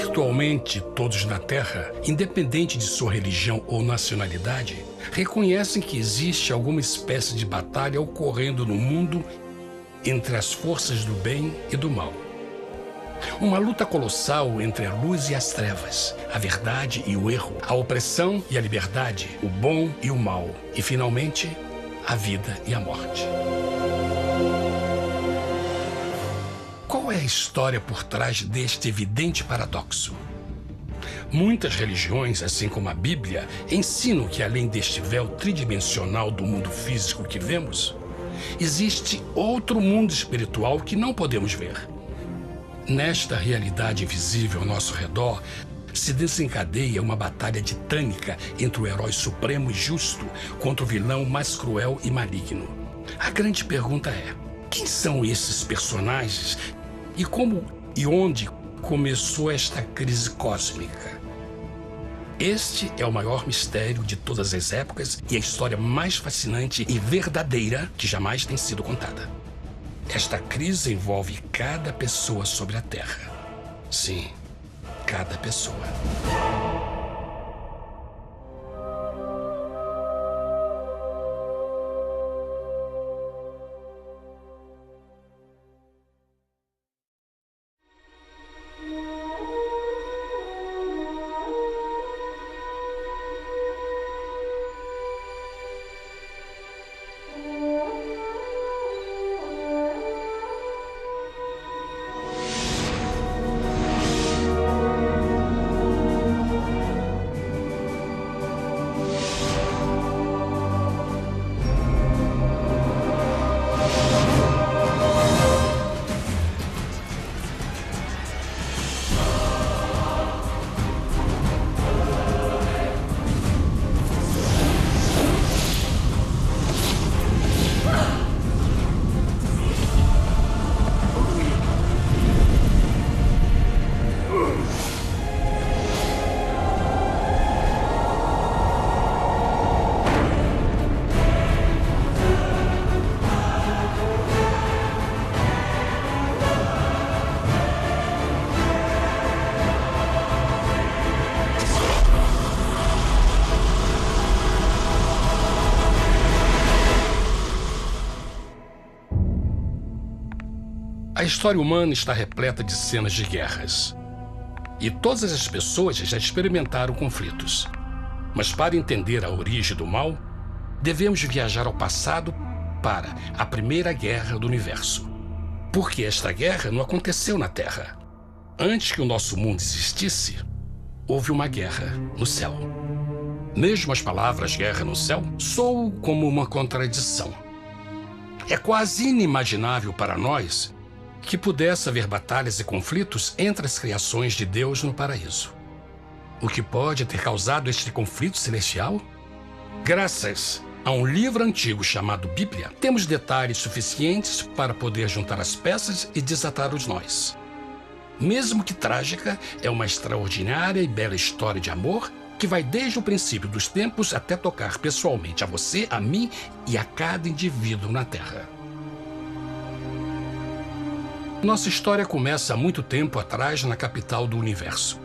Virtualmente todos na Terra, independente de sua religião ou nacionalidade, reconhecem que existe alguma espécie de batalha ocorrendo no mundo entre as forças do bem e do mal. Uma luta colossal entre a luz e as trevas, a verdade e o erro, a opressão e a liberdade, o bom e o mal, e finalmente, a vida e a morte. Qual é a história por trás deste evidente paradoxo? Muitas religiões, assim como a Bíblia, ensinam que além deste véu tridimensional do mundo físico que vemos, existe outro mundo espiritual que não podemos ver. Nesta realidade invisível ao nosso redor, se desencadeia uma batalha titânica entre o herói supremo e justo contra o vilão mais cruel e maligno. A grande pergunta é: quem são esses personagens e como e onde começou esta crise cósmica? Este é o maior mistério de todas as épocas e a história mais fascinante e verdadeira que jamais tem sido contada. Esta crise envolve cada pessoa sobre a Terra. Sim, cada pessoa. A história humana está repleta de cenas de guerras. E todas as pessoas já experimentaram conflitos. Mas para entender a origem do mal, devemos viajar ao passado para a Primeira Guerra do Universo. Porque esta guerra não aconteceu na Terra. Antes que o nosso mundo existisse, houve uma guerra no céu. Mesmo as palavras guerra no céu soam como uma contradição. É quase inimaginável para nós que pudesse haver batalhas e conflitos entre as criações de Deus no paraíso. O que pode ter causado este conflito celestial? Graças a um livro antigo chamado Bíblia, temos detalhes suficientes para poder juntar as peças e desatar os nós. Mesmo que trágica, é uma extraordinária e bela história de amor que vai desde o princípio dos tempos até tocar pessoalmente a você, a mim e a cada indivíduo na Terra. Nossa história começa há muito tempo atrás na capital do universo.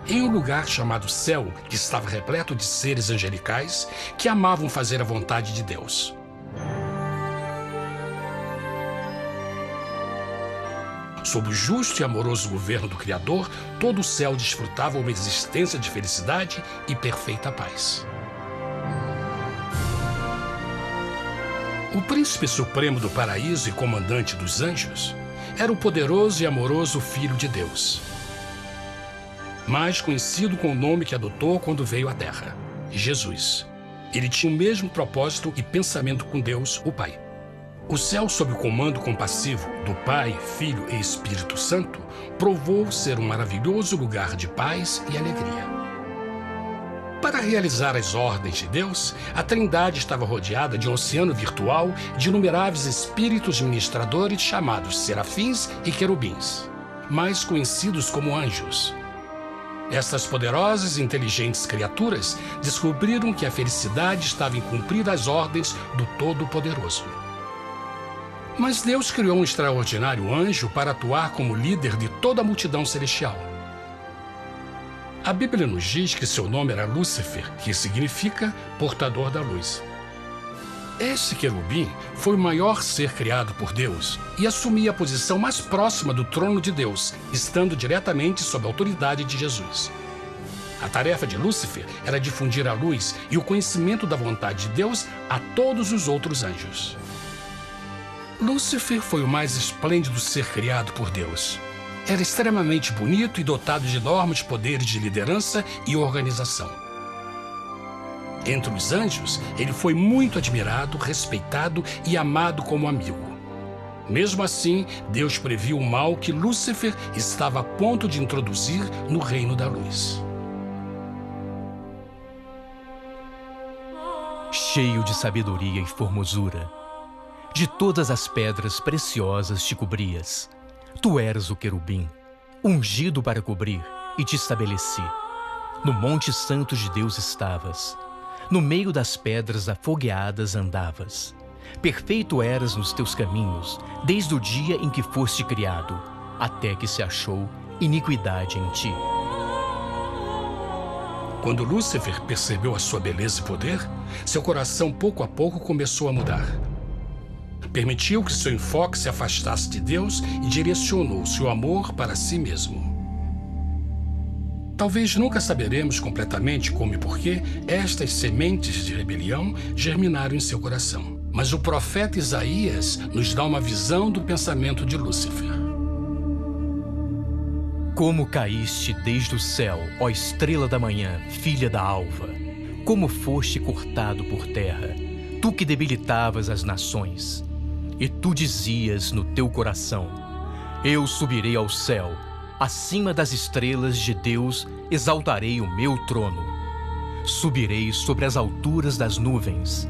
Em um lugar chamado Céu, que estava repleto de seres angelicais que amavam fazer a vontade de Deus. Sob o justo e amoroso governo do Criador, todo o céu desfrutava uma existência de felicidade e perfeita paz. O príncipe supremo do paraíso e comandante dos anjos era o poderoso e amoroso Filho de Deus, mais conhecido com o nome que adotou quando veio à Terra, Jesus. Ele tinha o mesmo propósito e pensamento com Deus, o Pai. O céu, sob o comando compassivo do Pai, Filho e Espírito Santo, provou ser um maravilhoso lugar de paz e alegria. Para realizar as ordens de Deus, a Trindade estava rodeada de um oceano virtual de inumeráveis espíritos ministradores chamados serafins e querubins, mais conhecidos como anjos. Estas poderosas e inteligentes criaturas descobriram que a felicidade estava em cumprir as ordens do Todo-Poderoso. Mas Deus criou um extraordinário anjo para atuar como líder de toda a multidão celestial. A Bíblia nos diz que seu nome era Lúcifer, que significa portador da luz. Este querubim foi o maior ser criado por Deus e assumia a posição mais próxima do trono de Deus, estando diretamente sob a autoridade de Jesus. A tarefa de Lúcifer era difundir a luz e o conhecimento da vontade de Deus a todos os outros anjos. Lúcifer foi o mais esplêndido ser criado por Deus. Era extremamente bonito e dotado de enormes poderes de liderança e organização. Entre os anjos, ele foi muito admirado, respeitado e amado como amigo. Mesmo assim, Deus previu o mal que Lúcifer estava a ponto de introduzir no reino da luz. Cheio de sabedoria e formosura, de todas as pedras preciosas te cobrias. Tu eras o querubim, ungido para cobrir, e te estabeleci. No monte santo de Deus estavas. No meio das pedras afogueadas andavas. Perfeito eras nos teus caminhos, desde o dia em que foste criado, até que se achou iniquidade em ti. Quando Lúcifer percebeu a sua beleza e poder, seu coração pouco a pouco começou a mudar. Permitiu que seu enfoque se afastasse de Deus e direcionou seu amor para si mesmo. Talvez nunca saberemos completamente como e por que estas sementes de rebelião germinaram em seu coração. Mas o profeta Isaías nos dá uma visão do pensamento de Lúcifer. Como caíste desde o céu, ó estrela da manhã, filha da alva! Como foste cortado por terra, tu que debilitavas as nações! E tu dizias no teu coração: eu subirei ao céu, acima das estrelas de Deus exaltarei o meu trono. Subirei sobre as alturas das nuvens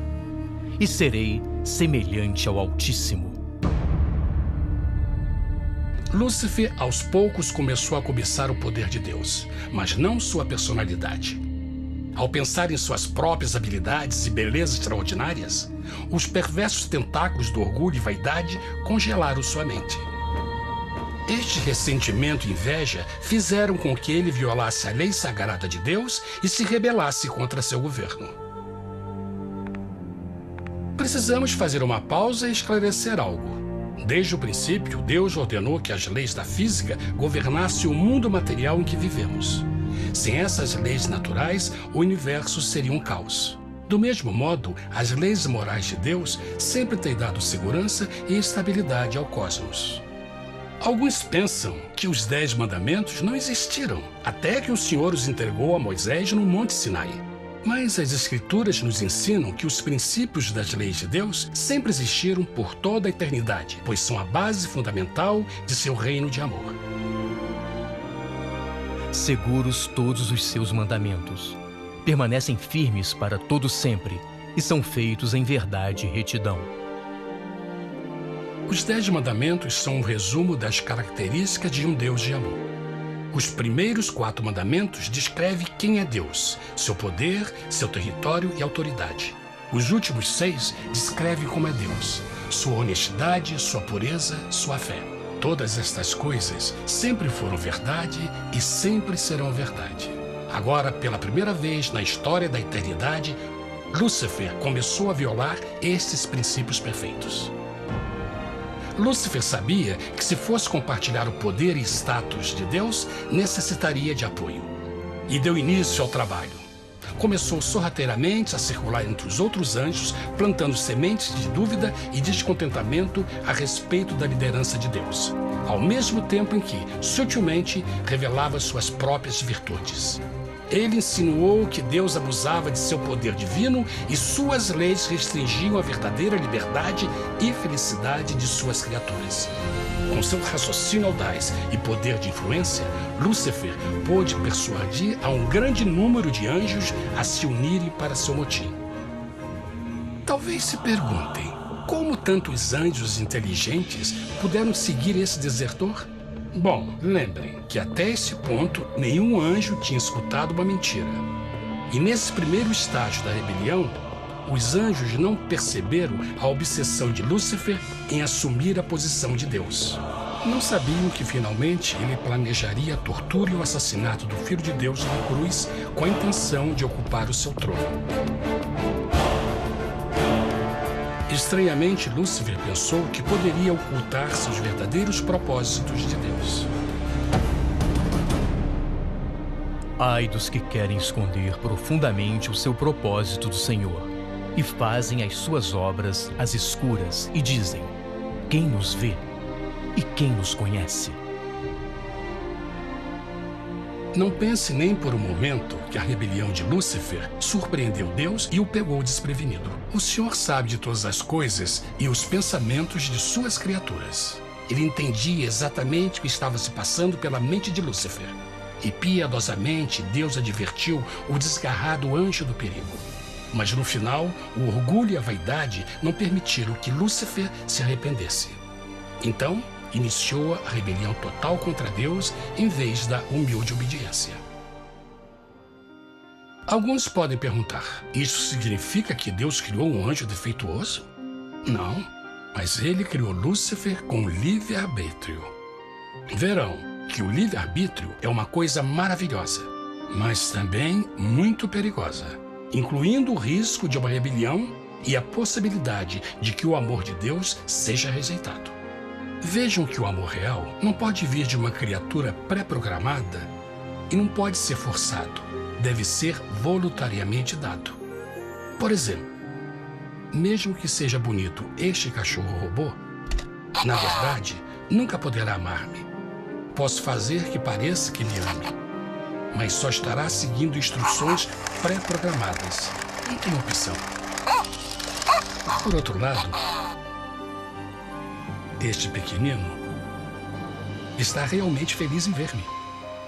e serei semelhante ao Altíssimo. Lúcifer, aos poucos, começou a cobiçar o poder de Deus, mas não sua personalidade. Ao pensar em suas próprias habilidades e belezas extraordinárias, os perversos tentáculos do orgulho e vaidade congelaram sua mente. Este ressentimento e inveja fizeram com que ele violasse a lei sagrada de Deus e se rebelasse contra seu governo. Precisamos fazer uma pausa e esclarecer algo. Desde o princípio, Deus ordenou que as leis da física governassem o mundo material em que vivemos. Sem essas leis naturais, o universo seria um caos. Do mesmo modo, as leis morais de Deus sempre têm dado segurança e estabilidade ao cosmos. Alguns pensam que os 10 mandamentos não existiram, até que o Senhor os entregou a Moisés no Monte Sinai. Mas as Escrituras nos ensinam que os princípios das leis de Deus sempre existiram por toda a eternidade, pois são a base fundamental de seu reino de amor. Seguros todos os seus mandamentos, permanecem firmes para todo sempre e são feitos em verdade e retidão. Os 10 mandamentos são um resumo das características de um Deus de amor. Os primeiros 4 mandamentos descrevem quem é Deus, seu poder, seu território e autoridade. Os últimos 6 descrevem como é Deus, sua honestidade, sua pureza, sua fé. Todas estas coisas sempre foram verdade e sempre serão verdade. Agora, pela primeira vez na história da eternidade, Lúcifer começou a violar estes princípios perfeitos. Lúcifer sabia que se fosse compartilhar o poder e status de Deus, necessitaria de apoio. E deu início ao trabalho. Começou sorrateiramente a circular entre os outros anjos, plantando sementes de dúvida e descontentamento a respeito da liderança de Deus, ao mesmo tempo em que, sutilmente, revelava suas próprias virtudes. Ele insinuou que Deus abusava de seu poder divino e suas leis restringiam a verdadeira liberdade e felicidade de suas criaturas. Com seu raciocínio audaz e poder de influência, Lúcifer pôde persuadir a um grande número de anjos a se unirem para seu motim. Talvez se perguntem, como tantos anjos inteligentes puderam seguir esse desertor? Bom, lembrem que até esse ponto nenhum anjo tinha escutado uma mentira. E nesse primeiro estágio da rebelião, os anjos não perceberam a obsessão de Lúcifer em assumir a posição de Deus. Não sabiam que finalmente ele planejaria a tortura e o assassinato do Filho de Deus na cruz com a intenção de ocupar o seu trono. Estranhamente, Lúcifer pensou que poderia ocultar seus verdadeiros propósitos de Deus. Ai dos que querem esconder profundamente o seu propósito do Senhor e fazem as suas obras às escuras e dizem: quem nos vê e quem nos conhece? Não pense nem por um momento que a rebelião de Lúcifer surpreendeu Deus e o pegou desprevenido. O Senhor sabe de todas as coisas e os pensamentos de suas criaturas. Ele entendia exatamente o que estava se passando pela mente de Lúcifer. E piedosamente Deus advertiu o desgarrado anjo do perigo. Mas no final, o orgulho e a vaidade não permitiram que Lúcifer se arrependesse. Então, iniciou a rebelião total contra Deus em vez da humilde obediência. Alguns podem perguntar: isso significa que Deus criou um anjo defeituoso? Não, mas ele criou Lúcifer com livre-arbítrio. Verão que o livre-arbítrio é uma coisa maravilhosa, mas também muito perigosa, incluindo o risco de uma rebelião e a possibilidade de que o amor de Deus seja rejeitado. Vejam que o amor real não pode vir de uma criatura pré-programada e não pode ser forçado, deve ser voluntariamente dado. Por exemplo, mesmo que seja bonito este cachorro robô, na verdade, nunca poderá amar-me. Posso fazer que pareça que me ame, mas só estará seguindo instruções pré-programadas. Não tem opção. Por outro lado, este pequenino está realmente feliz em ver-me.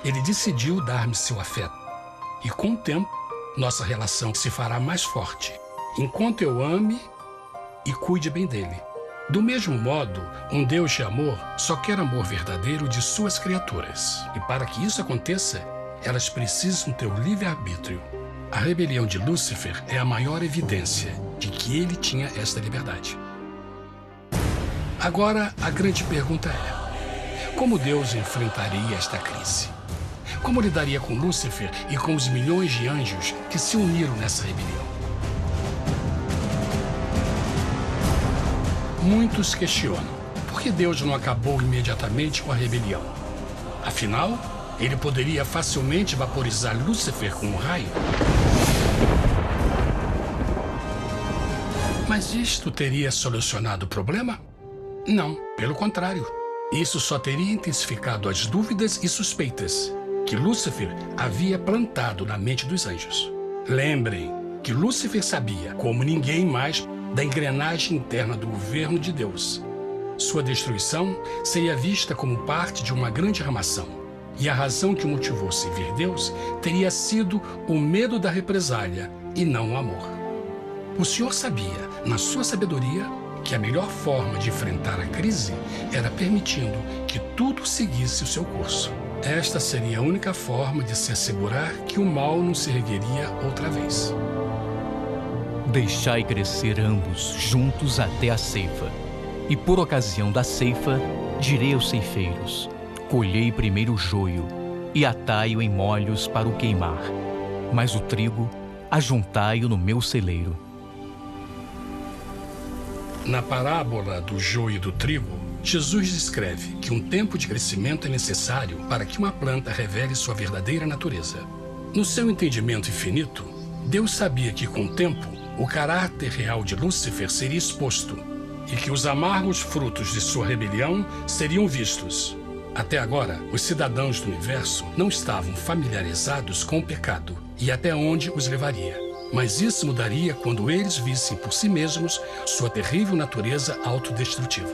Ele decidiu dar-me seu afeto. E com o tempo, nossa relação se fará mais forte, enquanto eu ame e cuide bem dele. Do mesmo modo, um Deus de amor só quer amor verdadeiro de suas criaturas. E para que isso aconteça, elas precisam ter o livre-arbítrio. A rebelião de Lúcifer é a maior evidência de que ele tinha esta liberdade. Agora, a grande pergunta é: como Deus enfrentaria esta crise? Como lidaria com Lúcifer e com os milhões de anjos que se uniram nessa rebelião? Muitos questionam: por que Deus não acabou imediatamente com a rebelião? Afinal, ele poderia facilmente vaporizar Lúcifer com um raio. Mas isto teria solucionado o problema? Não, pelo contrário. Isso só teria intensificado as dúvidas e suspeitas que Lúcifer havia plantado na mente dos anjos. Lembrem que Lúcifer sabia, como ninguém mais, da engrenagem interna do governo de Deus. Sua destruição seria vista como parte de uma grande armação, e a razão que o motivou a servir Deus teria sido o medo da represália e não o amor. O Senhor sabia, na sua sabedoria, que a melhor forma de enfrentar a crise era permitindo que tudo seguisse o seu curso. Esta seria a única forma de se assegurar que o mal não se ergueria outra vez. Deixai crescer ambos juntos até a ceifa. E por ocasião da ceifa, direi aos ceifeiros: colhei primeiro o joio e atai-o em molhos para o queimar, mas o trigo ajuntai-o no meu celeiro. Na parábola do joio e do trigo, Jesus descreve que um tempo de crescimento é necessário para que uma planta revele sua verdadeira natureza. No seu entendimento infinito, Deus sabia que com o tempo, o caráter real de Lúcifer seria exposto e que os amargos frutos de sua rebelião seriam vistos. Até agora, os cidadãos do universo não estavam familiarizados com o pecado e até onde os levaria. Mas isso mudaria quando eles vissem por si mesmos sua terrível natureza autodestrutiva.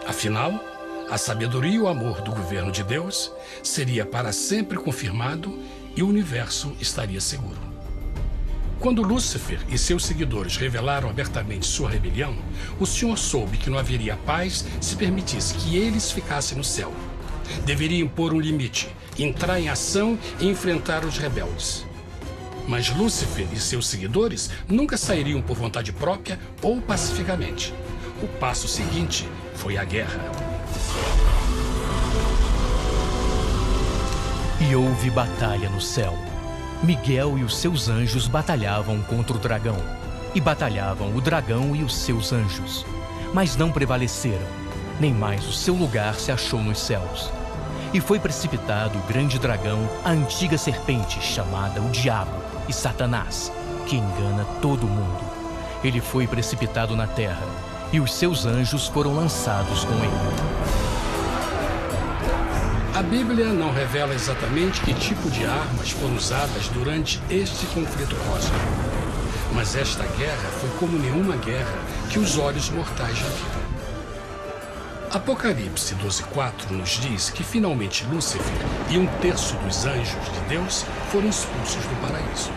Afinal, a sabedoria e o amor do governo de Deus seria para sempre confirmado e o universo estaria seguro. Quando Lúcifer e seus seguidores revelaram abertamente sua rebelião, o Senhor soube que não haveria paz se permitisse que eles ficassem no céu. Deveria impor um limite, entrar em ação e enfrentar os rebeldes. Mas Lúcifer e seus seguidores nunca sairiam por vontade própria ou pacificamente. O passo seguinte foi a guerra. E houve batalha no céu. Miguel e os seus anjos batalhavam contra o dragão. E batalhavam o dragão e os seus anjos. Mas não prevaleceram, nem mais o seu lugar se achou nos céus. E foi precipitado o grande dragão, a antiga serpente, chamada o Diabo e Satanás, que engana todo mundo. Ele foi precipitado na terra, e os seus anjos foram lançados com ele. A Bíblia não revela exatamente que tipo de armas foram usadas durante este conflito cósmico. Mas esta guerra foi como nenhuma guerra que os olhos mortais já viram. Apocalipse 12:4 nos diz que finalmente Lúcifer e 1/3 dos anjos de Deus foram expulsos do paraíso.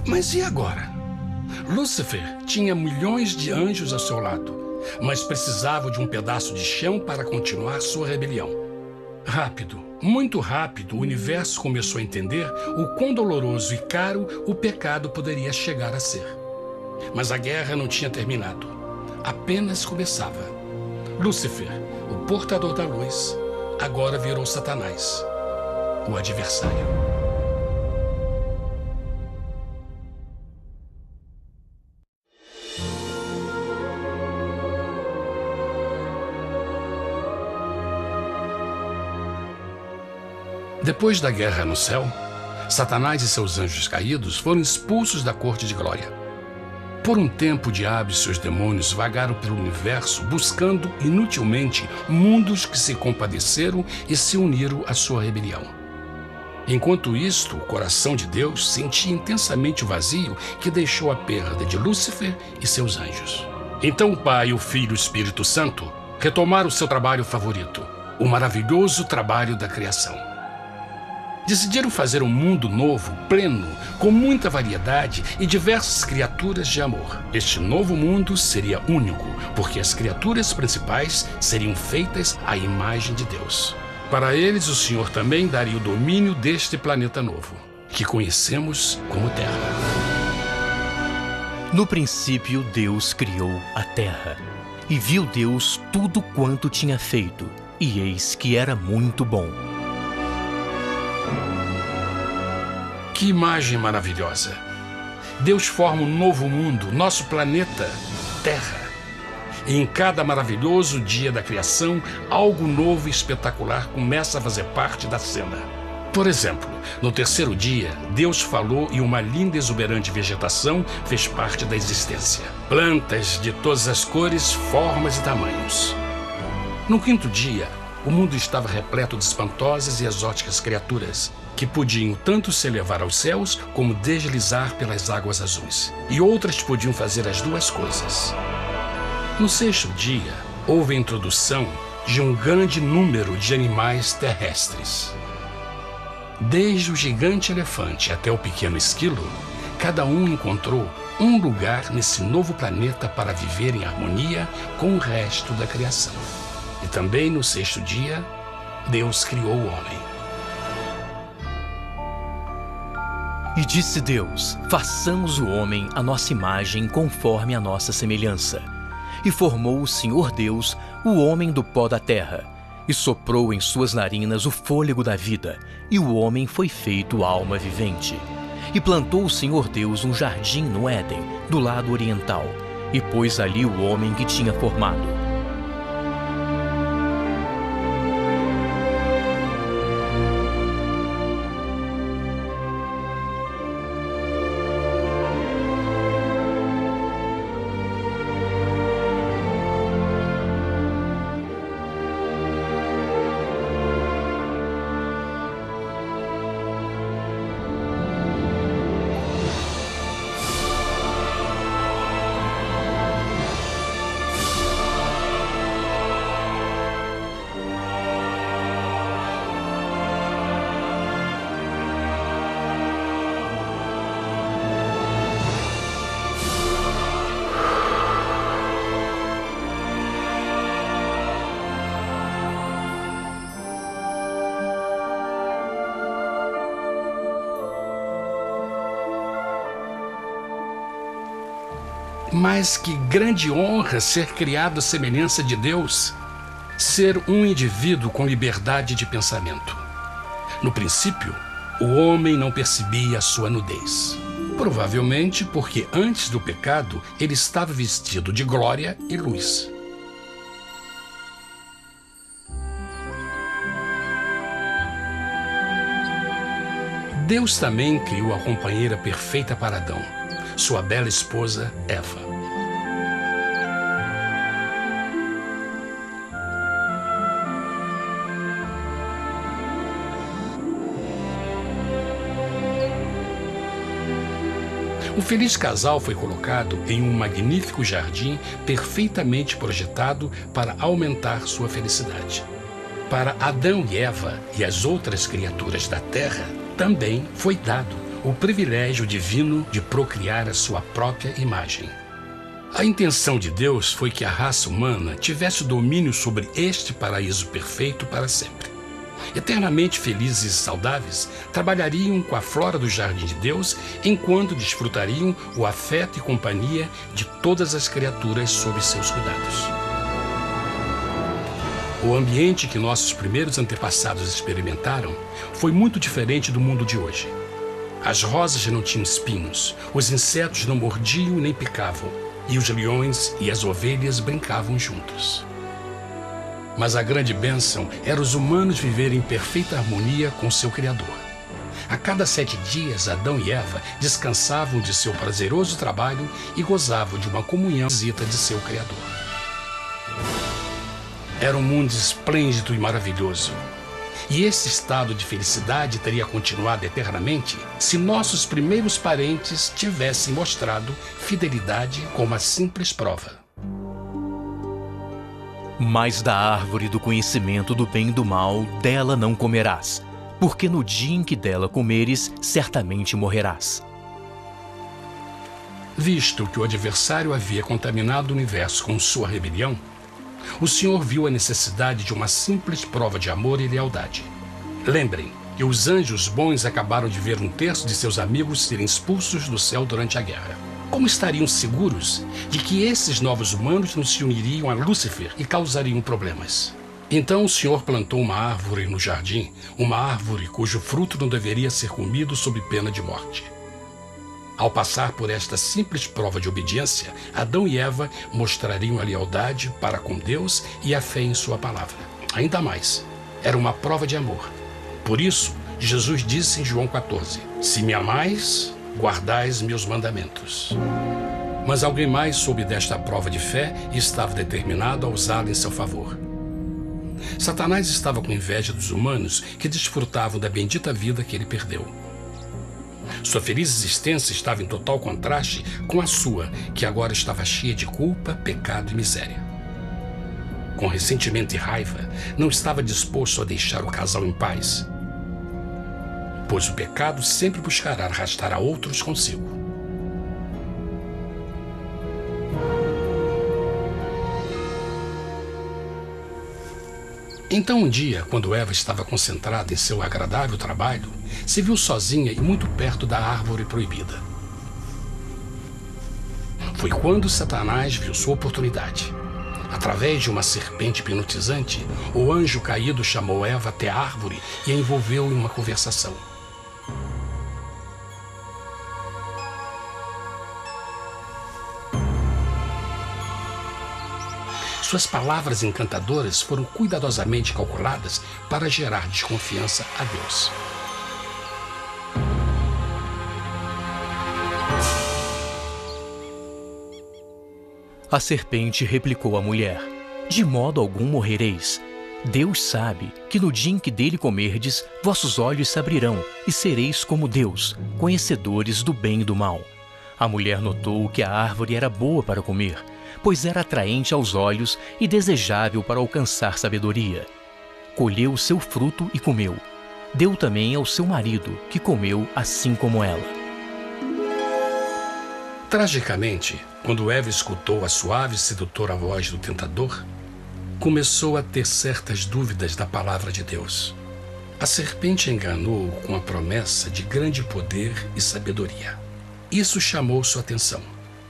Mas e agora? Lúcifer tinha milhões de anjos ao seu lado, mas precisava de um pedaço de chão para continuar sua rebelião. Rápido, muito rápido, o universo começou a entender o quão doloroso e caro o pecado poderia chegar a ser. Mas a guerra não tinha terminado, apenas começava. Lúcifer, o portador da luz, agora virou Satanás, o adversário. Depois da guerra no céu, Satanás e seus anjos caídos foram expulsos da corte de glória. Por um tempo, o diabo e seus demônios vagaram pelo universo buscando inutilmente mundos que se compadeceram e se uniram à sua rebelião. Enquanto isto, o coração de Deus sentia intensamente o vazio que deixou a perda de Lúcifer e seus anjos. Então o Pai, o Filho e o Espírito Santo retomaram o seu trabalho favorito, o maravilhoso trabalho da criação. Decidiram fazer um mundo novo, pleno, com muita variedade e diversas criaturas de amor. Este novo mundo seria único, porque as criaturas principais seriam feitas à imagem de Deus. Para eles, o Senhor também daria o domínio deste planeta novo, que conhecemos como Terra. No princípio, Deus criou a terra. E viu Deus tudo quanto tinha feito, e eis que era muito bom. Que imagem maravilhosa! Deus forma um novo mundo, nosso planeta, Terra. E em cada maravilhoso dia da criação, algo novo e espetacular começa a fazer parte da cena. Por exemplo, no terceiro dia, Deus falou e uma linda e exuberante vegetação fez parte da existência. Plantas de todas as cores, formas e tamanhos. No quinto dia, o mundo estava repleto de espantosas e exóticas criaturas, que podiam tanto se elevar aos céus como deslizar pelas águas azuis. E outras podiam fazer as duas coisas. No sexto dia, houve a introdução de um grande número de animais terrestres. Desde o gigante elefante até o pequeno esquilo, cada um encontrou um lugar nesse novo planeta para viver em harmonia com o resto da criação. E também no sexto dia, Deus criou o homem. E disse Deus: façamos o homem à nossa imagem conforme a nossa semelhança. E formou o Senhor Deus o homem do pó da terra, e soprou em suas narinas o fôlego da vida, e o homem foi feito alma vivente. E plantou o Senhor Deus um jardim no Éden, do lado oriental, e pôs ali o homem que tinha formado. Mas que grande honra ser criado à semelhança de Deus, ser um indivíduo com liberdade de pensamento. No princípio, o homem não percebia a sua nudez. Provavelmente porque antes do pecado ele estava vestido de glória e luz. Deus também criou a companheira perfeita para Adão, sua bela esposa Eva. O feliz casal foi colocado em um magnífico jardim perfeitamente projetado para aumentar sua felicidade. Para Adão e Eva e as outras criaturas da terra, também foi dado o privilégio divino de procriar a sua própria imagem. A intenção de Deus foi que a raça humana tivesse domínio sobre este paraíso perfeito para sempre. Eternamente felizes e saudáveis, trabalhariam com a flora do jardim de Deus enquanto desfrutariam o afeto e companhia de todas as criaturas sob seus cuidados. O ambiente que nossos primeiros antepassados experimentaram foi muito diferente do mundo de hoje. As rosas não tinham espinhos, os insetos não mordiam nem picavam, e os leões e as ovelhas brincavam juntos. Mas a grande bênção era os humanos viverem em perfeita harmonia com seu Criador. A cada 7 dias, Adão e Eva descansavam de seu prazeroso trabalho e gozavam de uma comunhão visita de seu Criador. Era um mundo esplêndido e maravilhoso. E esse estado de felicidade teria continuado eternamente se nossos primeiros parentes tivessem mostrado fidelidade com uma simples prova. Mas da árvore do conhecimento do bem e do mal, dela não comerás, porque no dia em que dela comeres, certamente morrerás. Visto que o adversário havia contaminado o universo com sua rebelião, o Senhor viu a necessidade de uma simples prova de amor e lealdade. Lembrem que os anjos bons acabaram de ver 1/3 de seus amigos serem expulsos do céu durante a guerra. Como estariam seguros de que esses novos humanos não se uniriam a Lúcifer e causariam problemas? Então o Senhor plantou uma árvore no jardim, uma árvore cujo fruto não deveria ser comido sob pena de morte. Ao passar por esta simples prova de obediência, Adão e Eva mostrariam a lealdade para com Deus e a fé em sua palavra. Ainda mais, era uma prova de amor. Por isso, Jesus disse em João 14, "Se me amais, guardais meus mandamentos." Mas alguém mais soube desta prova de fé e estava determinado a usá-la em seu favor. Satanás estava com inveja dos humanos que desfrutavam da bendita vida que ele perdeu. Sua feliz existência estava em total contraste com a sua, que agora estava cheia de culpa, pecado e miséria. Com ressentimento e raiva, não estava disposto a deixar o casal em paz, pois o pecado sempre buscará arrastar a outros consigo. Então um dia, quando Eva estava concentrada em seu agradável trabalho, se viu sozinha e muito perto da árvore proibida. Foi quando Satanás viu sua oportunidade. Através de uma serpente hipnotizante, o anjo caído chamou Eva até a árvore e a envolveu em uma conversação. Suas palavras encantadoras foram cuidadosamente calculadas para gerar desconfiança a Deus. A serpente replicou à mulher: "De modo algum morrereis. Deus sabe que no dia em que dele comerdes, vossos olhos se abrirão e sereis como Deus, conhecedores do bem e do mal." A mulher notou que a árvore era boa para comer, pois era atraente aos olhos e desejável para alcançar sabedoria. Colheu o seu fruto e comeu. Deu também ao seu marido, que comeu assim como ela. Tragicamente, quando Eva escutou a suave e sedutora voz do tentador, começou a ter certas dúvidas da palavra de Deus. A serpente enganou-o com a promessa de grande poder e sabedoria. Isso chamou sua atenção.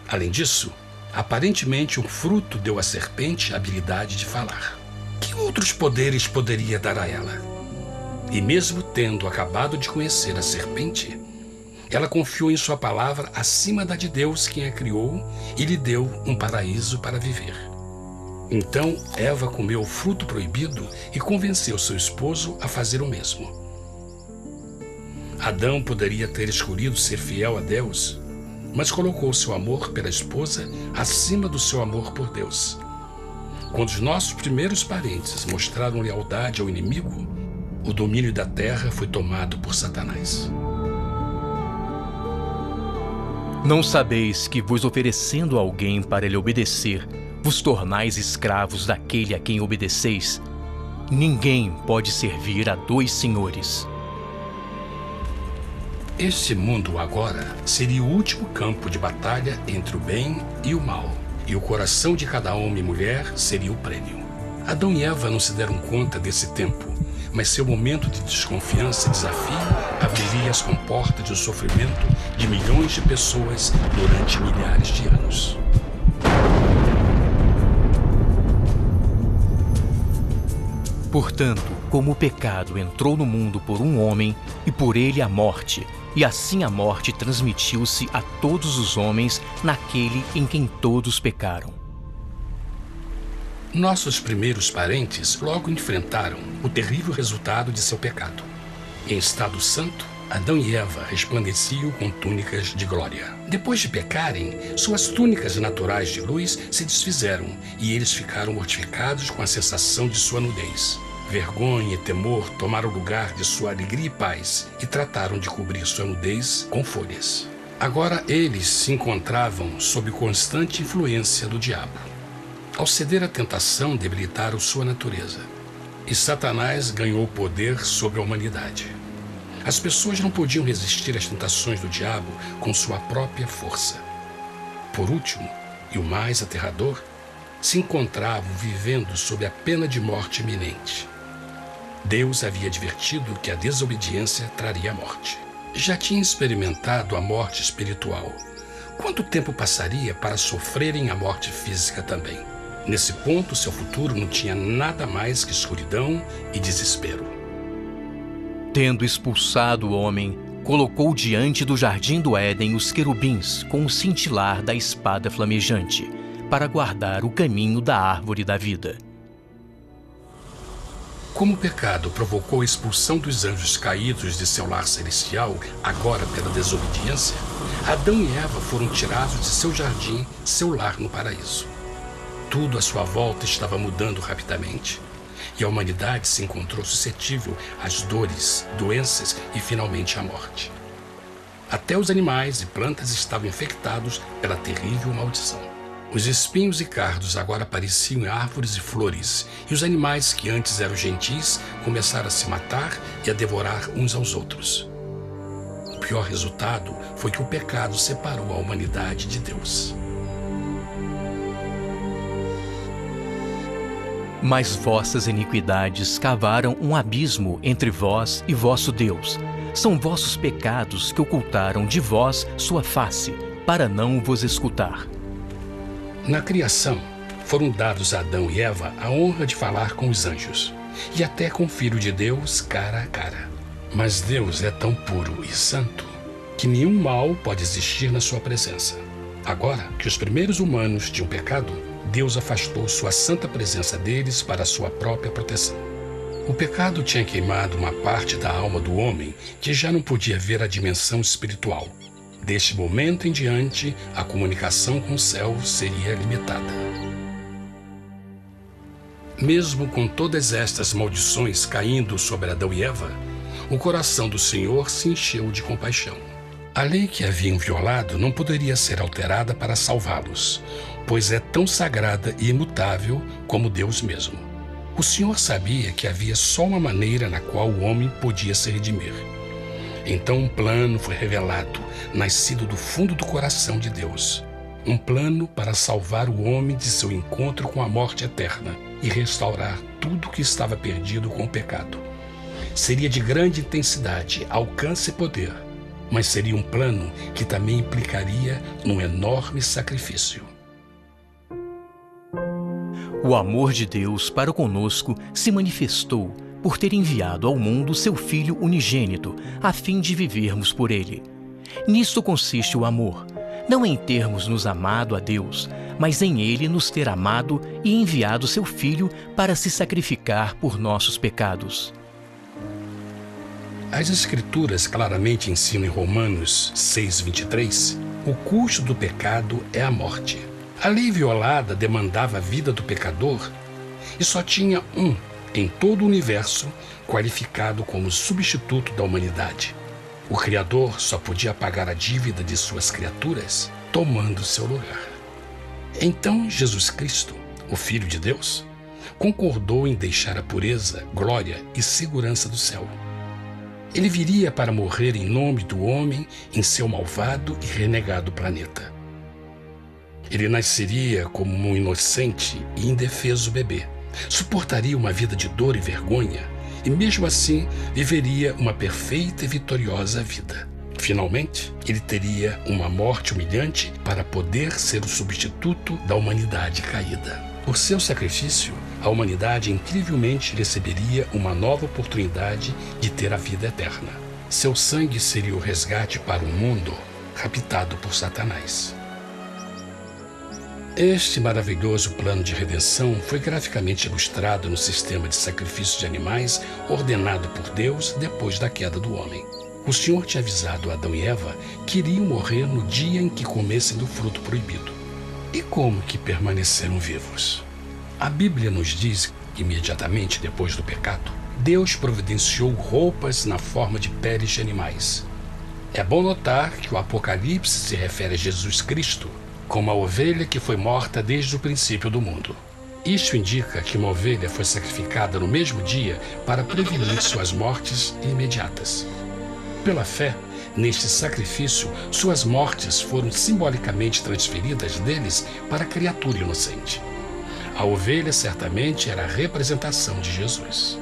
Além disso, Aparentemente, o fruto deu à serpente a habilidade de falar. Que outros poderes poderia dar a ela? E mesmo tendo acabado de conhecer a serpente, ela confiou em sua palavra acima da de Deus, quem a criou, e lhe deu um paraíso para viver. Então, Eva comeu o fruto proibido e convenceu seu esposo a fazer o mesmo. Adão poderia ter escolhido ser fiel a Deus, mas colocou seu amor pela esposa acima do seu amor por Deus. Quando os nossos primeiros parentes mostraram lealdade ao inimigo, o domínio da terra foi tomado por Satanás. Não sabeis que, vos oferecendo a alguém para lhe obedecer, vos tornais escravos daquele a quem obedeceis? Ninguém pode servir a dois senhores. Este mundo agora seria o último campo de batalha entre o bem e o mal, e o coração de cada homem e mulher seria o prêmio. Adão e Eva não se deram conta desse tempo, mas seu momento de desconfiança e desafio abriria as comportas do sofrimento de milhões de pessoas durante milhares de anos. Portanto, como o pecado entrou no mundo por um homem, e por ele a morte, e assim a morte transmitiu-se a todos os homens naquele em quem todos pecaram. Nossos primeiros parentes logo enfrentaram o terrível resultado de seu pecado. Em estado santo, Adão e Eva resplandeciam com túnicas de glória. Depois de pecarem, suas túnicas naturais de luz se desfizeram e eles ficaram mortificados com a sensação de sua nudez. Vergonha e temor tomaram o lugar de sua alegria e paz e trataram de cobrir sua nudez com folhas. Agora eles se encontravam sob constante influência do diabo. Ao ceder à tentação, debilitaram sua natureza. E Satanás ganhou poder sobre a humanidade. As pessoas não podiam resistir às tentações do diabo com sua própria força. Por último, e o mais aterrador, se encontravam vivendo sob a pena de morte iminente. Deus havia advertido que a desobediência traria a morte. Já tinha experimentado a morte espiritual. Quanto tempo passaria para sofrerem a morte física também? Nesse ponto, seu futuro não tinha nada mais que escuridão e desespero. Tendo expulsado o homem, colocou diante do jardim do Éden os querubins com o cintilar da espada flamejante, para guardar o caminho da árvore da vida. Como o pecado provocou a expulsão dos anjos caídos de seu lar celestial, agora pela desobediência, Adão e Eva foram tirados de seu jardim, seu lar no paraíso. Tudo à sua volta estava mudando rapidamente, e a humanidade se encontrou suscetível às dores, doenças e finalmente à morte. Até os animais e plantas estavam infectados pela terrível maldição. Os espinhos e cardos agora pareciam árvores e flores, e os animais que antes eram gentis começaram a se matar e a devorar uns aos outros. O pior resultado foi que o pecado separou a humanidade de Deus. Mas vossas iniquidades cavaram um abismo entre vós e vosso Deus. São vossos pecados que ocultaram de vós sua face, para não vos escutar. Na criação, foram dados a Adão e Eva a honra de falar com os anjos, e até com o Filho de Deus cara a cara. Mas Deus é tão puro e santo que nenhum mal pode existir na sua presença. Agora que os primeiros humanos tinham pecado, Deus afastou sua santa presença deles para a sua própria proteção. O pecado tinha queimado uma parte da alma do homem que já não podia ver a dimensão espiritual. Deste momento em diante, a comunicação com o céu seria limitada. Mesmo com todas estas maldições caindo sobre Adão e Eva, o coração do Senhor se encheu de compaixão. A lei que haviam violado não poderia ser alterada para salvá-los, pois é tão sagrada e imutável como Deus mesmo. O Senhor sabia que havia só uma maneira na qual o homem podia se redimir. Então um plano foi revelado, nascido do fundo do coração de Deus. Um plano para salvar o homem de seu encontro com a morte eterna e restaurar tudo que estava perdido com o pecado. Seria de grande intensidade, alcance e poder, mas seria um plano que também implicaria num enorme sacrifício. O amor de Deus para conosco se manifestou por ter enviado ao mundo seu Filho unigênito, a fim de vivermos por ele. Nisto consiste o amor, não em termos nos amado a Deus, mas em ele nos ter amado e enviado seu Filho para se sacrificar por nossos pecados. As Escrituras claramente ensinam em Romanos 6,23, o custo do pecado é a morte. A lei violada demandava a vida do pecador e só tinha um em todo o universo qualificado como substituto da humanidade. O Criador só podia pagar a dívida de suas criaturas tomando seu lugar. Então Jesus Cristo, o Filho de Deus, concordou em deixar a pureza, glória e segurança do céu. Ele viria para morrer em nome do homem em seu malvado e renegado planeta. Ele nasceria como um inocente e indefeso bebê, suportaria uma vida de dor e vergonha e, mesmo assim, viveria uma perfeita e vitoriosa vida. Finalmente, ele teria uma morte humilhante para poder ser o substituto da humanidade caída. Por seu sacrifício, a humanidade incrivelmente receberia uma nova oportunidade de ter a vida eterna. Seu sangue seria o resgate para um mundo raptado por Satanás. Este maravilhoso plano de redenção foi graficamente ilustrado no sistema de sacrifício de animais ordenado por Deus depois da queda do homem. O Senhor tinha avisado Adão e Eva que iriam morrer no dia em que comessem do fruto proibido. E como que permaneceram vivos? A Bíblia nos diz que imediatamente depois do pecado, Deus providenciou roupas na forma de peles de animais. É bom notar que o Apocalipse se refere a Jesus Cristo como a ovelha que foi morta desde o princípio do mundo. Isto indica que uma ovelha foi sacrificada no mesmo dia para prevenir suas mortes imediatas. Pela fé, neste sacrifício, suas mortes foram simbolicamente transferidas deles para a criatura inocente. A ovelha certamente era a representação de Jesus.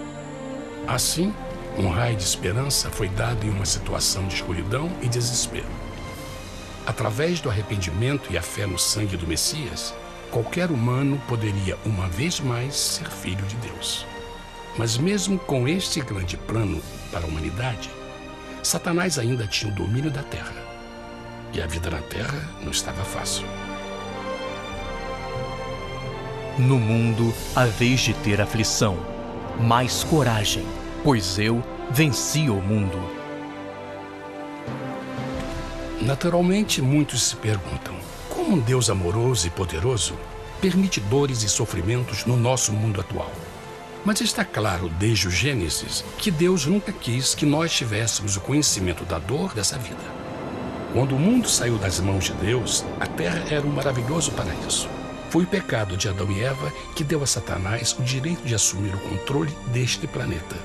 Assim, um raio de esperança foi dado em uma situação de escuridão e desespero. Através do arrependimento e a fé no sangue do Messias, qualquer humano poderia uma vez mais ser filho de Deus. Mas mesmo com este grande plano para a humanidade, Satanás ainda tinha o domínio da terra. E a vida na terra não estava fácil. No mundo haveis de ter aflição, mas coragem, pois eu venci o mundo. Naturalmente, muitos se perguntam, como um Deus amoroso e poderoso permite dores e sofrimentos no nosso mundo atual? Mas está claro desde o Gênesis que Deus nunca quis que nós tivéssemos o conhecimento da dor dessa vida. Quando o mundo saiu das mãos de Deus, a terra era um maravilhoso paraíso. Foi o pecado de Adão e Eva que deu a Satanás o direito de assumir o controle deste planeta.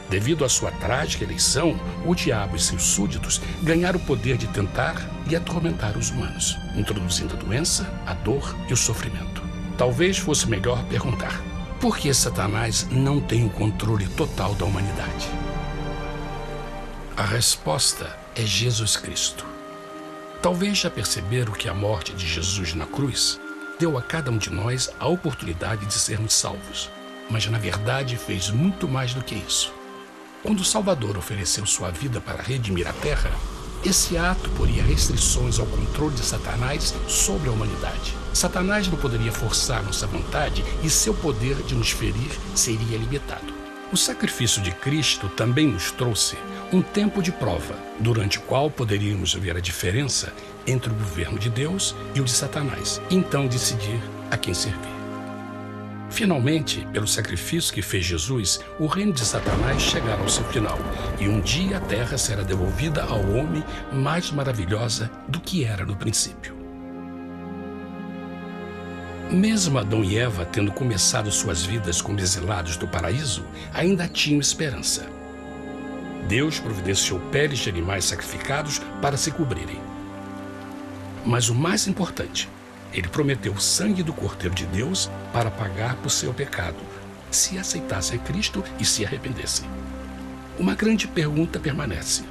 Devido à sua trágica eleição, o diabo e seus súditos ganharam o poder de tentar e atormentar os humanos, introduzindo a doença, a dor e o sofrimento. Talvez fosse melhor perguntar: por que Satanás não tem o controle total da humanidade? A resposta é Jesus Cristo. Talvez já perceberam que a morte de Jesus na cruz deu a cada um de nós a oportunidade de sermos salvos, mas na verdade fez muito mais do que isso. Quando o Salvador ofereceu sua vida para redimir a terra, esse ato poria restrições ao controle de Satanás sobre a humanidade. Satanás não poderia forçar nossa vontade e seu poder de nos ferir seria limitado. O sacrifício de Cristo também nos trouxe um tempo de prova, durante o qual poderíamos ver a diferença entre o governo de Deus e o de Satanás, e então decidir a quem servir. Finalmente, pelo sacrifício que fez Jesus, o reino de Satanás chegará ao seu final, e um dia a terra será devolvida ao homem mais maravilhosa do que era no princípio. Mesmo Adão e Eva tendo começado suas vidas como exilados do paraíso, ainda tinham esperança. Deus providenciou peles de animais sacrificados para se cobrirem. Mas o mais importante, Ele prometeu o sangue do Cordeiro de Deus para pagar por seu pecado, se aceitassem Cristo e se arrependessem. Uma grande pergunta permanece: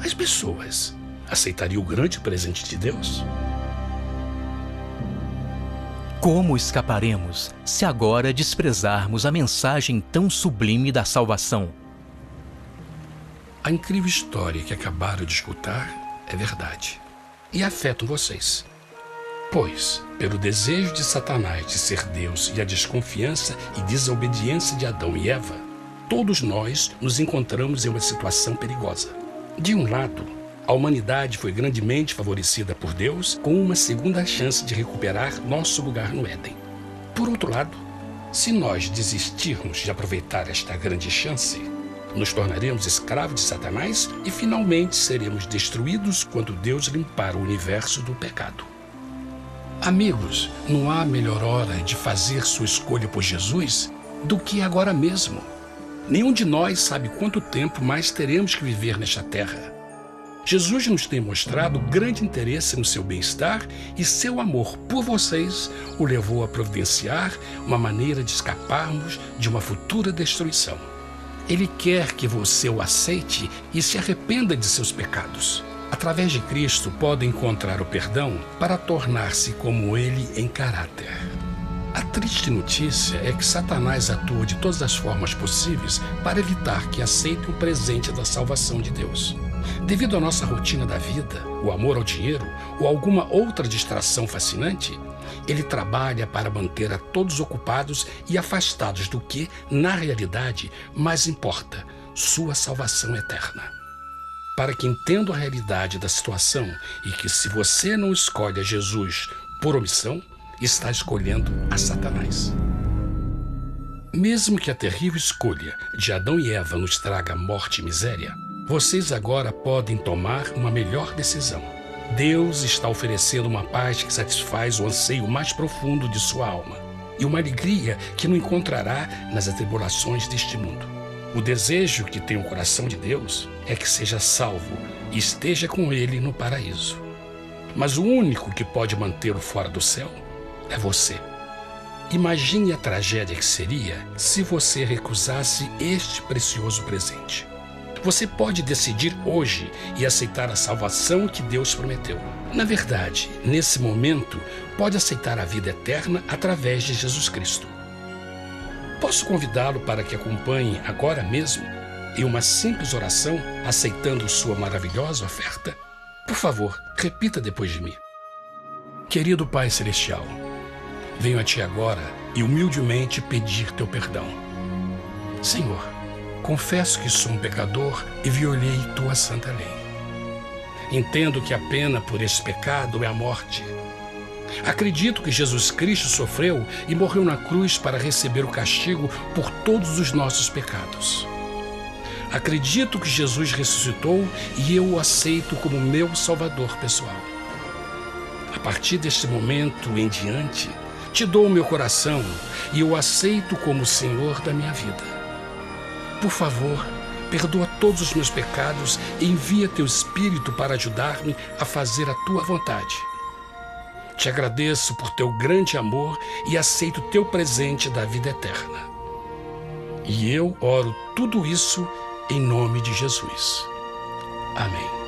as pessoas aceitariam o grande presente de Deus? Como escaparemos se agora desprezarmos a mensagem tão sublime da salvação? A incrível história que acabaram de escutar é verdade e afeta vocês. Pois, pelo desejo de Satanás de ser Deus e a desconfiança e desobediência de Adão e Eva, todos nós nos encontramos em uma situação perigosa. De um lado, a humanidade foi grandemente favorecida por Deus com uma segunda chance de recuperar nosso lugar no Éden. Por outro lado, se nós desistirmos de aproveitar esta grande chance, nos tornaremos escravos de Satanás e finalmente seremos destruídos quando Deus limpar o universo do pecado. Amigos, não há melhor hora de fazer sua escolha por Jesus do que agora mesmo. Nenhum de nós sabe quanto tempo mais teremos que viver nesta terra. Jesus nos tem mostrado grande interesse no seu bem-estar e seu amor por vocês o levou a providenciar uma maneira de escaparmos de uma futura destruição. Ele quer que você o aceite e se arrependa de seus pecados. Através de Cristo, pode encontrar o perdão para tornar-se como Ele em caráter. A triste notícia é que Satanás atua de todas as formas possíveis para evitar que aceite o presente da salvação de Deus. Devido à nossa rotina da vida, o amor ao dinheiro ou alguma outra distração fascinante, ele trabalha para manter a todos ocupados e afastados do que, na realidade, mais importa, sua salvação eterna. Para que entendam a realidade da situação e que se você não escolhe a Jesus por omissão, está escolhendo a Satanás. Mesmo que a terrível escolha de Adão e Eva nos traga morte e miséria, vocês agora podem tomar uma melhor decisão. Deus está oferecendo uma paz que satisfaz o anseio mais profundo de sua alma e uma alegria que não encontrará nas atribulações deste mundo. O desejo que tem o coração de Deus é que seja salvo e esteja com Ele no paraíso. Mas o único que pode mantê-lo fora do céu é você. Imagine a tragédia que seria se você recusasse este precioso presente. Você pode decidir hoje e aceitar a salvação que Deus prometeu. Na verdade, nesse momento, pode aceitar a vida eterna através de Jesus Cristo. Posso convidá-lo para que acompanhe agora mesmo em uma simples oração, aceitando sua maravilhosa oferta? Por favor, repita depois de mim. Querido Pai Celestial, venho a Ti agora e humildemente pedir Teu perdão. Senhor, confesso que sou um pecador e violei Tua santa lei. Entendo que a pena por esse pecado é a morte. Acredito que Jesus Cristo sofreu e morreu na cruz para receber o castigo por todos os nossos pecados. Acredito que Jesus ressuscitou e eu o aceito como meu Salvador pessoal. A partir deste momento em diante, Te dou o meu coração e eu o aceito como o Senhor da minha vida. Por favor, perdoa todos os meus pecados e envia Teu Espírito para ajudar-me a fazer a Tua vontade. Te agradeço por Teu grande amor e aceito Teu presente da vida eterna. E eu oro tudo isso em nome de Jesus. Amém.